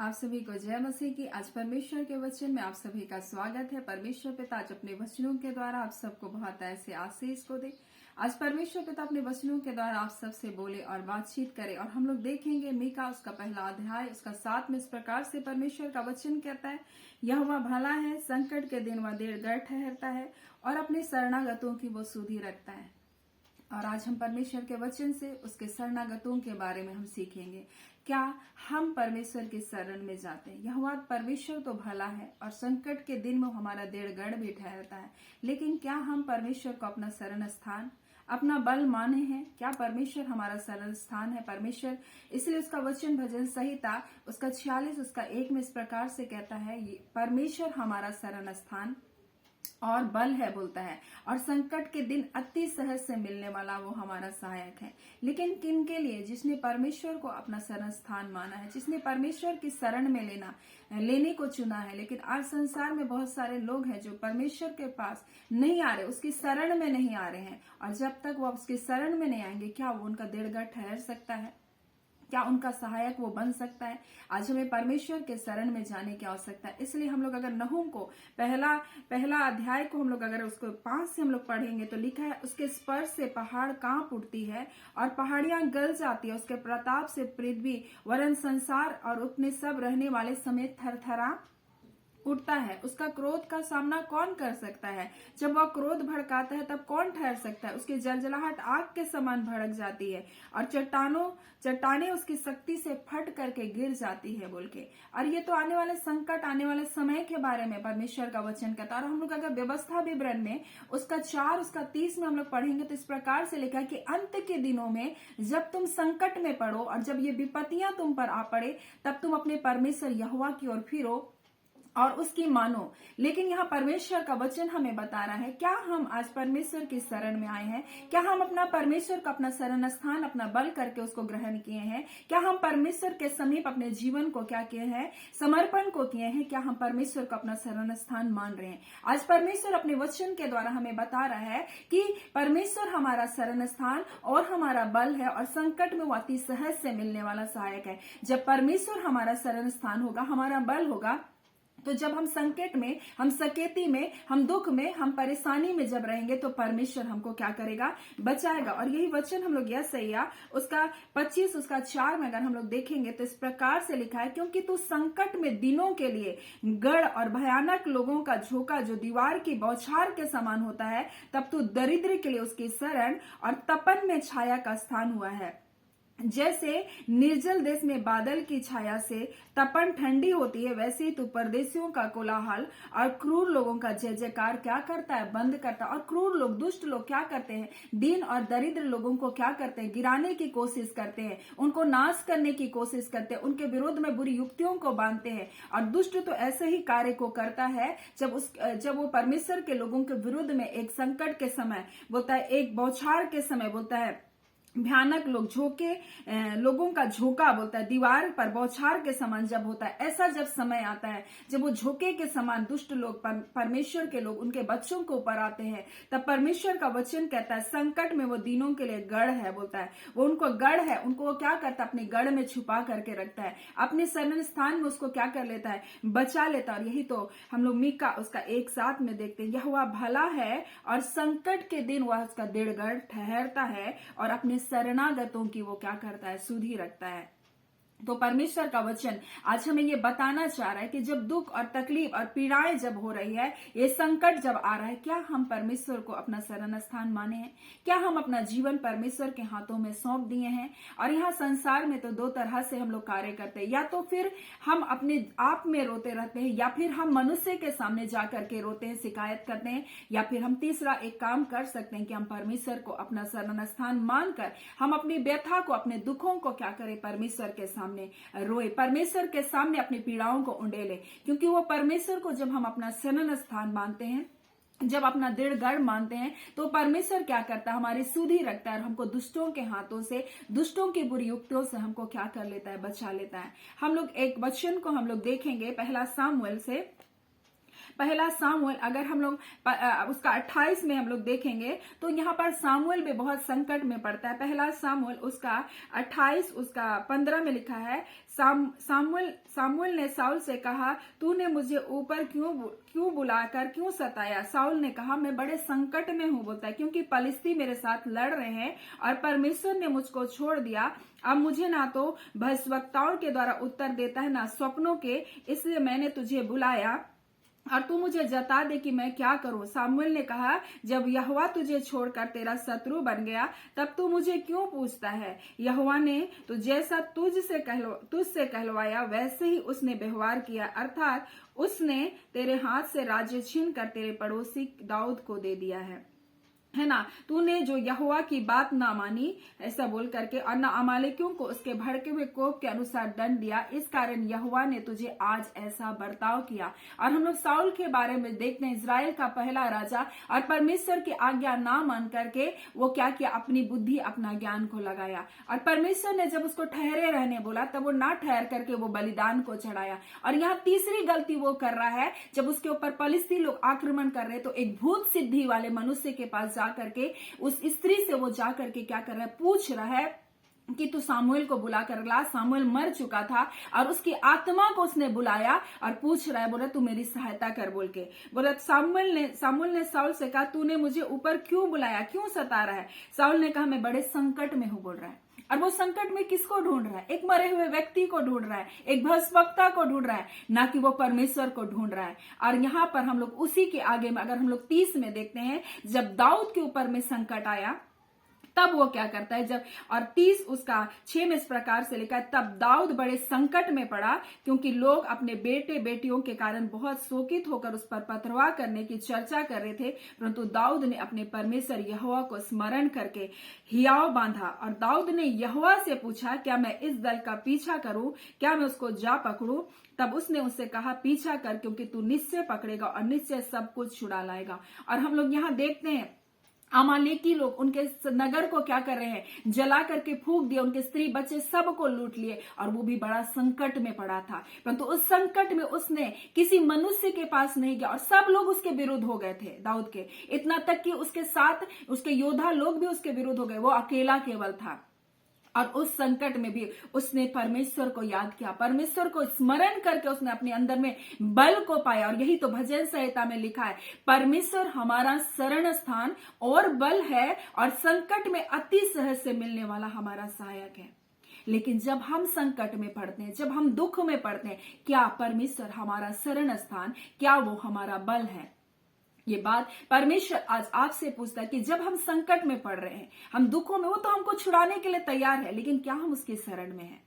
आप सभी को जय मसीह की। आज परमेश्वर के वचन में आप सभी का स्वागत है। परमेश्वर पिता आज अपने वचनों के द्वारा आप सबको बहुत ऐसे आशीष को दे। आज परमेश्वर पिता अपने वचनों के द्वारा आप सबसे बोले और बातचीत करे। और हम लोग देखेंगे मीका उसका पहला अध्याय उसका 7 में इस प्रकार से परमेश्वर का वचन कहता है, यहोवा भला है, संकट के दिन वह देर गढ़ ठहरता है और अपने शरणागतों की वो सुधि रखता है। और आज हम परमेश्वर के वचन से उसके शरणागतों के बारे में हम सीखेंगे। क्या हम परमेश्वर के शरण में जाते हैं? यहोवा परमेश्वर तो भला है और संकट के दिन में हमारा देड़गढ़ भी ठहरता है, लेकिन क्या हम परमेश्वर को अपना शरण स्थान, अपना बल माने हैं? क्या परमेश्वर हमारा शरण स्थान है? परमेश्वर इसलिए उसका वचन भजन संहिता उसका 46 उसका 1 में इस प्रकार से कहता है, परमेश्वर हमारा शरण स्थान और बल है बोलता है, और संकट के दिन अति सहज से मिलने वाला वो हमारा सहायक है। लेकिन किन के लिए? जिसने परमेश्वर को अपना शरण स्थान माना है, जिसने परमेश्वर की शरण में लेने को चुना है। लेकिन आज संसार में बहुत सारे लोग हैं जो परमेश्वर के पास नहीं आ रहे, उसकी शरण में नहीं आ रहे हैं। और जब तक वो उसकी शरण में नहीं आएंगे, क्या वो उनका देड़गढ़ ठहर सकता है? क्या उनका सहायक वो बन सकता है? आज हमें परमेश्वर के शरण में जाने की आवश्यकता है। इसलिए हम लोग अगर नहूम को पहला अध्याय को हम लोग अगर उसको 5 से हम लोग पढ़ेंगे तो लिखा है, उसके स्पर्श से पहाड़ कांप उठती है और पहाड़ियां गल जाती है। उसके प्रताप से पृथ्वी वरन संसार और अपने सब रहने वाले समेत थरथरा उठता है। उसका क्रोध का सामना कौन कर सकता है? जब वह क्रोध भड़काता है तब कौन ठहर सकता है? उसकी जलजलाहट आग के समान भड़क जाती है और चट्टाने उसकी शक्ति से फट करके गिर जाती है बोल के। और ये तो आने वाले संकट, आने वाले समय के बारे में परमेश्वर का वचन कहता है। और हम लोग अगर व्यवस्था विवरण में उसका 4 उसका 30 में हम लोग पढ़ेंगे तो इस प्रकार से लिखा है कि अंत के दिनों में जब तुम संकट में पड़ो और जब ये विपत्तियां तुम पर आ पड़े, तब तुम अपने परमेश्वर यहोवा की ओर फिरो और उसकी मानो। लेकिन यहाँ परमेश्वर का वचन हमें बता रहा है, क्या हम आज परमेश्वर की शरण में आए हैं? क्या हम अपना परमेश्वर का अपना शरण स्थान अपना बल करके उसको ग्रहण किए हैं? क्या हम परमेश्वर के समीप अपने जीवन को क्या किए हैं? समर्पण को किए हैं? क्या हम परमेश्वर को अपना शरण स्थान मान रहे हैं? आज परमेश्वर अपने वचन के द्वारा हमें बता रहा है कि परमेश्वर हमारा शरण स्थान और हमारा बल है और संकट में वो अति सहज से मिलने वाला सहायक है। जब परमेश्वर हमारा शरण स्थान होगा, हमारा बल होगा, तो जब हम संकट में, हम सकेती में, हम दुख में, हम परेशानी में जब रहेंगे तो परमेश्वर हमको क्या करेगा? बचाएगा। और यही वचन हम लोग यशायाह उसका 25 उसका 4 में अगर हम लोग देखेंगे तो इस प्रकार से लिखा है, क्योंकि तू संकट में दिनों के लिए गढ़ और भयानक लोगों का झोंका जो दीवार की बौछार के समान होता है, तब तू दरिद्र के लिए उसकी शरण और तपन में छाया का स्थान हुआ है। जैसे निर्जल देश में बादल की छाया से तपन ठंडी होती है, वैसे ही तू परदेशियों का कोलाहल और क्रूर लोगों का जय जयकार क्या करता है? बंद करता है। और क्रूर लोग, दुष्ट लोग क्या करते हैं? दीन और दरिद्र लोगों को क्या करते हैं? गिराने की कोशिश करते हैं, उनको नाश करने की कोशिश करते हैं, उनके विरोध में बुरी युक्तियों को बांधते हैं। और दुष्ट तो ऐसे ही कार्य को करता है जब वो परमेश्वर के लोगों के विरुद्ध में एक संकट के समय बोलता है, एक बौछार के समय बोलता है, भयानक लोगों का झोंका बोलता है, दीवार पर बौछार के समान जब होता है, ऐसा जब समय आता है जब वो झोंके के समान दुष्ट लोग, परमेश्वर के लोग, उनके बच्चों के ऊपर आते हैं, तब परमेश्वर का वचन कहता है संकट में वो दिनों के लिए गढ़ है बोलता है। वो उनको गढ़ है, उनको वो क्या करता है? अपने गढ़ में छुपा करके रखता है, अपने शरण स्थान में उसको क्या कर लेता है? बचा लेता है। और यही तो हम लोग मीका उसका 1:7 में देखते हैं, यहोवा भला है और संकट के दिन वह उसका देड़गढ़ ठहरता है और अपने शरणागतों की वो क्या करता है? सुधि रखता है। तो परमेश्वर का वचन आज हमें ये बताना चाह रहा है कि जब दुख और तकलीफ और पीड़ाएं जब हो रही है, ये संकट जब आ रहा है, क्या हम परमेश्वर को अपना शरण स्थान माने हैं? क्या हम अपना जीवन परमेश्वर के हाथों में सौंप दिए हैं? और यहाँ संसार में तो 2 तरह से हम लोग कार्य करते हैं, या तो फिर हम अपने आप में रोते रहते हैं, या फिर हम मनुष्य के सामने जा करके रोते हैं, शिकायत करते हैं, या फिर हम तीसरा एक काम कर सकते हैं कि हम परमेश्वर को अपना शरण स्थान मानकर हम अपनी व्यथा को, अपने दुखों को क्या करें? परमेश्वर के सामने रोए, परमेश्वर के सामने अपनी पीड़ाओं को उंडेले। क्योंकि वो परमेश्वर को जब हम अपना शरण स्थान मानते हैं, जब अपना देड़गढ़ मानते हैं, तो परमेश्वर क्या करता है? हमारी सुधि रखता है और हमको दुष्टों के हाथों से, दुष्टों की बुरी युक्तियों से हमको क्या कर लेता है? बचा लेता है। हम लोग एक वचन को हम लोग देखेंगे पहला पहला सामुएल, अगर हम लोग उसका 28 में हम लोग देखेंगे तो यहाँ पर सामुएल भी बहुत संकट में पड़ता है। पहला सामुएल उसका 28 उसका 15 में लिखा है, सामुएल ने साउल से कहा, तूने मुझे ऊपर क्यों बुलाकर क्यों सताया? साउल ने कहा, मैं बड़े संकट में हूं, बोलता है, क्योंकि पलिश्ती मेरे साथ लड़ रहे हैं और परमेश्वर ने मुझको छोड़ दिया। अब मुझे ना तो भविष्यवक्ताओं के द्वारा उत्तर देता है, ना स्वप्नों के, इसलिए मैंने तुझे बुलाया और तू मुझे जता दे कि मैं क्या करूं। सामुएल ने कहा, जब यहोवा तुझे छोड़कर तेरा शत्रु बन गया तब तू मुझे क्यों पूछता है? यहोवा ने तो जैसा तुझसे कहलवाया वैसे ही उसने व्यवहार किया, अर्थात उसने तेरे हाथ से राज्य छीन कर तेरे पड़ोसी दाऊद को दे दिया है ना। तूने जो यहोवा की बात ना मानी, ऐसा बोल करके, और ना अमालेकियों को उसके भड़के हुए कोप के अनुसार दंड दिया, इस कारण यहोवा ने तुझे आज ऐसा बर्ताव किया। और हम लोग साउल के बारे में देखते हैं, इजराइल का पहला राजा, और परमेश्वर की आज्ञा ना मान करके वो क्या किया? अपनी बुद्धि अपना ज्ञान को लगाया। और परमेश्वर ने जब उसको ठहरे रहने बोला तब वो ना ठहर करके वो बलिदान को चढ़ाया। और यहाँ तीसरी गलती वो कर रहा है, जब उसके ऊपर पलिश्ती लोग आक्रमण कर रहे तो एक भूत सिद्धि वाले मनुष्य के पास करके उस स्त्री से वो जा करके क्या कर रहा है? पूछ रहा है कि तू सामुएल को बुला कर ला। सामुएल मर चुका था और उसकी आत्मा को उसने बुलाया और पूछ रहा है, बोला तू मेरी सहायता कर, बोल के बोला। सामुएल ने साउल से कहा, तूने मुझे ऊपर क्यों बुलाया, क्यों सता रहा है? साउल ने कहा, मैं बड़े संकट में हूं, बोल रहा है। और वो संकट में किसको ढूंढ रहा है? एक मरे हुए व्यक्ति को ढूंढ रहा है, एक भविष्यवक्ता को ढूंढ रहा है, ना कि वो परमेश्वर को ढूंढ रहा है। और यहाँ पर हम लोग उसी के आगे में, अगर हम लोग 30 में देखते हैं, जब दाऊद के ऊपर में संकट आया तब वो क्या करता है, जब, और 30 उसका 6 में इस प्रकार से लिखा है, तब दाऊद बड़े संकट में पड़ा, क्योंकि लोग अपने बेटे बेटियों के कारण बहुत शोकित होकर उस पर पथरवाह करने की चर्चा कर रहे थे, परंतु दाऊद ने अपने परमेश्वर यहोवा को स्मरण करके हियाव बांधा। और दाऊद ने यहोवा से पूछा, क्या मैं इस दल का पीछा करूं? क्या मैं उसको जा पकड़ूं? तब उसने उससे कहा, पीछा कर, क्योंकि तू निश्चय पकड़ेगा और निश्चय सब कुछ छुड़ा लाएगा। और हम लोग यहाँ देखते हैं, अमालेकी लोग उनके नगर को क्या कर रहे हैं? जला करके फूंक दिया, उनके स्त्री बच्चे सबको लूट लिए, और वो भी बड़ा संकट में पड़ा था। परंतु उस संकट में उसने किसी मनुष्य के पास नहीं गया और सब लोग उसके विरुद्ध हो गए थे दाऊद के, इतना तक कि उसके साथ उसके योद्धा लोग भी उसके विरुद्ध हो गए, वो अकेला केवल था। और उस संकट में भी उसने परमेश्वर को याद किया, परमेश्वर को स्मरण करके उसने अपने अंदर में बल को पाया। और यही तो भजन संहिता में लिखा है, परमेश्वर हमारा शरण स्थान और बल है, और संकट में अति सहज से मिलने वाला हमारा सहायक है। लेकिन जब हम संकट में पड़ते हैं, जब हम दुख में पड़ते हैं, क्या परमेश्वर हमारा शरण स्थान, क्या वो हमारा बल है? ये बात परमेश्वर आज आपसे पूछता है कि जब हम संकट में पड़ रहे हैं, हम दुखों में, वो तो हमको छुड़ाने के लिए तैयार है, लेकिन क्या हम उसकी शरण में हैं?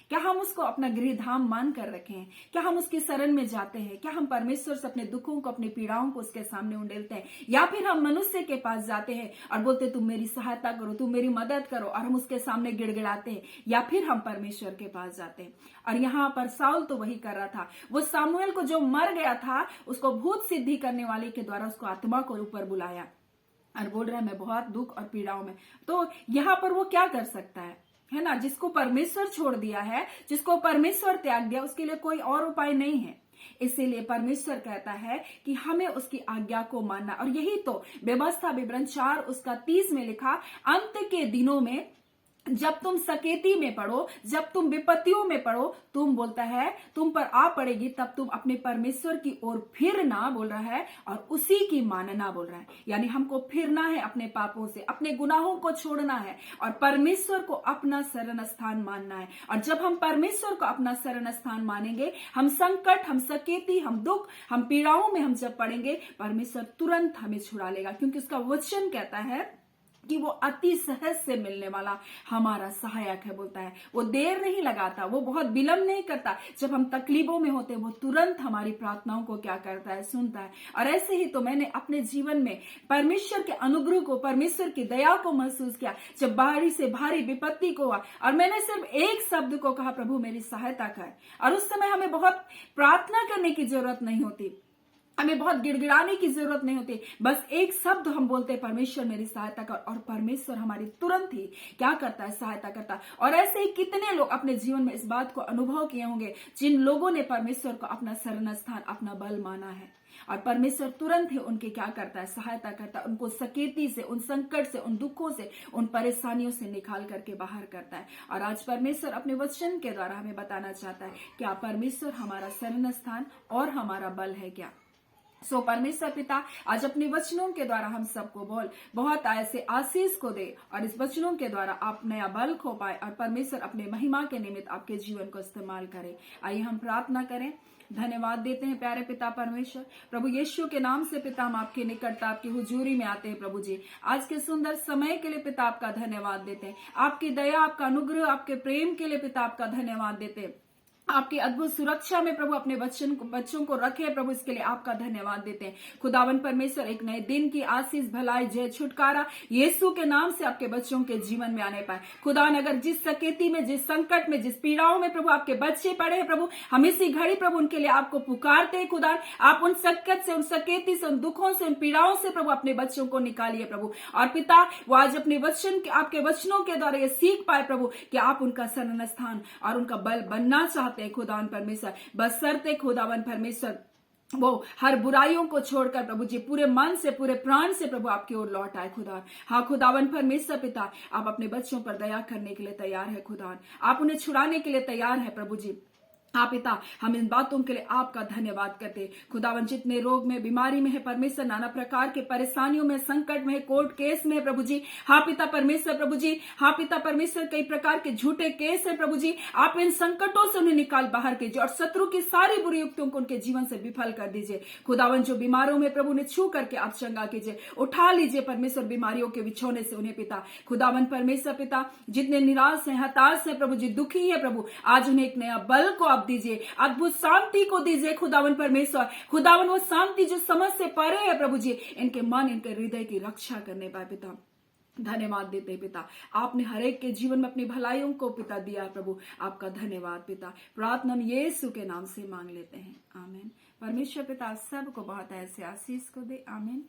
क्या हम उसको अपना गृह धाम मान कर रखे हैं? क्या हम उसकी शरण में जाते हैं? क्या हम परमेश्वर से अपने दुखों को, अपनी पीड़ाओं को उसके सामने उंडेलते हैं? या फिर हम मनुष्य के पास जाते हैं और बोलते तुम मेरी सहायता करो, तुम मेरी मदद करो, और हम उसके सामने गिड़गिड़ाते हैं? या फिर हम परमेश्वर के पास जाते हैं? और यहाँ पर साउल तो वही कर रहा था। वो सामुएल को जो मर गया था, उसको भूत सिद्धि करने वाले के द्वारा उसको आत्मा को ऊपर बुलाया और बोल रहा है मैं बहुत दुख और पीड़ाओं में। तो यहाँ पर वो क्या कर सकता है ना? जिसको परमेश्वर छोड़ दिया है, जिसको परमेश्वर त्याग दिया, उसके लिए कोई और उपाय नहीं है। इसीलिए परमेश्वर कहता है कि हमें उसकी आज्ञा को मानना। और यही तो व्यवस्था विवरण 4 उसका 30 में लिखा, अंत के दिनों में जब तुम सकेती में पड़ो, जब तुम विपत्तियों में पड़ो, तुम बोलता है तुम पर आ पड़ेगी, तब तुम अपने परमेश्वर की ओर फिरना, बोल रहा है, और उसी की मानना, बोल रहा है। यानी हमको फिरना है अपने पापों से, अपने गुनाहों को छोड़ना है और परमेश्वर को अपना शरण स्थान मानना है। और जब हम परमेश्वर को अपना शरण स्थान मानेंगे, हम संकट, हम सकेती, हम दुख, हम पीड़ाओं में हम जब पड़ेंगे, परमेश्वर तुरंत हमें छुड़ा लेगा, क्योंकि उसका वचन कहता है कि वो अति सहज से मिलने वाला हमारा सहायक है, बोलता है। वो देर नहीं लगाता, वो बहुत विलंब नहीं करता। जब हम तकलीफों में होते हैं, वो तुरंत हमारी प्रार्थनाओं को क्या करता है? सुनता है। और ऐसे ही तो मैंने अपने जीवन में परमेश्वर के अनुग्रह को, परमेश्वर की दया को महसूस किया, जब भारी से भारी विपत्ति को हुआ और मैंने सिर्फ एक शब्द को कहा, प्रभु मेरी सहायता कर। और उस समय हमें बहुत प्रार्थना करने की जरूरत नहीं होती। हमें बहुत गिड़गिड़ाने की जरूरत नहीं होती, बस एक शब्द हम बोलते हैं, परमेश्वर मेरी सहायता कर, और परमेश्वर हमारी तुरंत ही क्या करता है, सहायता करता है। और ऐसे ही कितने लोग अपने जीवन में इस बात को अनुभव किए होंगे, जिन लोगों ने परमेश्वर को अपना शरण स्थान, अपना बल माना है, और परमेश्वर तुरंत ही उनके क्या करता है, सहायता करता है, उनको सकेती से, उन संकट से, उन दुखों से, उन परेशानियों से निकाल करके बाहर करता है। और आज परमेश्वर अपने वचन के द्वारा हमें बताना चाहता है, क्या परमेश्वर हमारा शरण स्थान और हमारा बल है क्या। परमेश्वर पिता आज अपने वचनों के द्वारा हम सबको बहुत ऐसे आशीष को दे, और इस वचनों के द्वारा आप नया बल खो पाए, और परमेश्वर अपने महिमा के निमित्त आपके जीवन को इस्तेमाल करे। आइए हम प्रार्थना करें। धन्यवाद देते हैं प्यारे पिता परमेश्वर, प्रभु यीशु के नाम से पिता हम आपके निकटता, आपकी हुजूरी में आते हैं प्रभु जी। आज के सुंदर समय के लिए पिता आपका धन्यवाद देते हैं, आपकी दया, आपका अनुग्रह, आपके प्रेम के लिए पिता आपका धन्यवाद देते हैं। आपकी अद्भुत सुरक्षा में प्रभु अपने बच्चों को रखे प्रभु, इसके लिए आपका धन्यवाद देते हैं। खुदावन परमेश्वर एक नए दिन की आशीष, भलाई, जय, छुटकारा यीशु के नाम से आपके बच्चों के जीवन में आने पाए। खुदावन अगर जिस सकेती में, जिस संकट में, जिस पीड़ाओं में प्रभु आपके बच्चे पड़े हैं प्रभु, हम इसी घड़ी प्रभु उनके लिए आपको पुकारते हैं। खुदा आप उन संकट से, उन सकेती से, उन दुखों से, उन पीड़ाओं से प्रभु अपने बच्चों को निकालिए प्रभु। और पिता वो आज अपने वचन, आपके वचनों के द्वारा ये सीख पाए प्रभु कि आप उनका शरण स्थान और उनका बल बनना चाहते हैं खुदावन परमेश्वर। बशर्ते खुदावन परमेश्वर वो हर बुराइयों को छोड़कर प्रभु जी पूरे मन से, पूरे प्राण से प्रभु आपकी ओर लौट आए खुदा। हाँ खुदावन परमेश्वर पिता, आप अपने बच्चों पर दया करने के लिए तैयार है खुदा, आप उन्हें छुड़ाने के लिए तैयार है प्रभु जी। हाँ पिता, हम इन बातों के लिए आपका धन्यवाद करते हैं खुदावन। जितने रोग में, बीमारी में है परमेश्वर, नाना प्रकार के परेशानियों में, संकट में, कोर्ट केस में प्रभु जी, हाँ पिता परमेश्वर प्रभु जी, हाँ पिता परमेश्वर कई प्रकार के झूठे केस है प्रभु जी, आप इन संकटों से उन्हें निकाल बाहर कीजिए, और शत्रु की सारी बुरी युक्तियों को उनके जीवन से विफल कर दीजिए खुदावन। जो बीमारों में प्रभु ने छू करके आप चंगा कीजिए, उठा लीजिए परमेश्वर बीमारियों के बिछोने से उन्हें पिता। खुदावन परमेश्वर पिता, जितने निराश है, हताश है प्रभु जी, दुखी है प्रभु, आज उन्हें एक नया बल को दीजिए, अद्भुत शांति को दीजिए खुदावन परमेश्वर। खुदावन वो शांति जो समझ से परे है प्रभु जी, इनके मन, इनके हृदय की रक्षा करने पाए पिता। धन्यवाद देते पिता, आपने हर एक के जीवन में अपनी भलाइयों को पिता दिया प्रभु, आपका धन्यवाद पिता। प्रार्थना हम यीशु के नाम से मांग लेते हैं, आमीन। परमेश्वर पिता सबको बहुत ऐसे आशीष को दे, आमीन।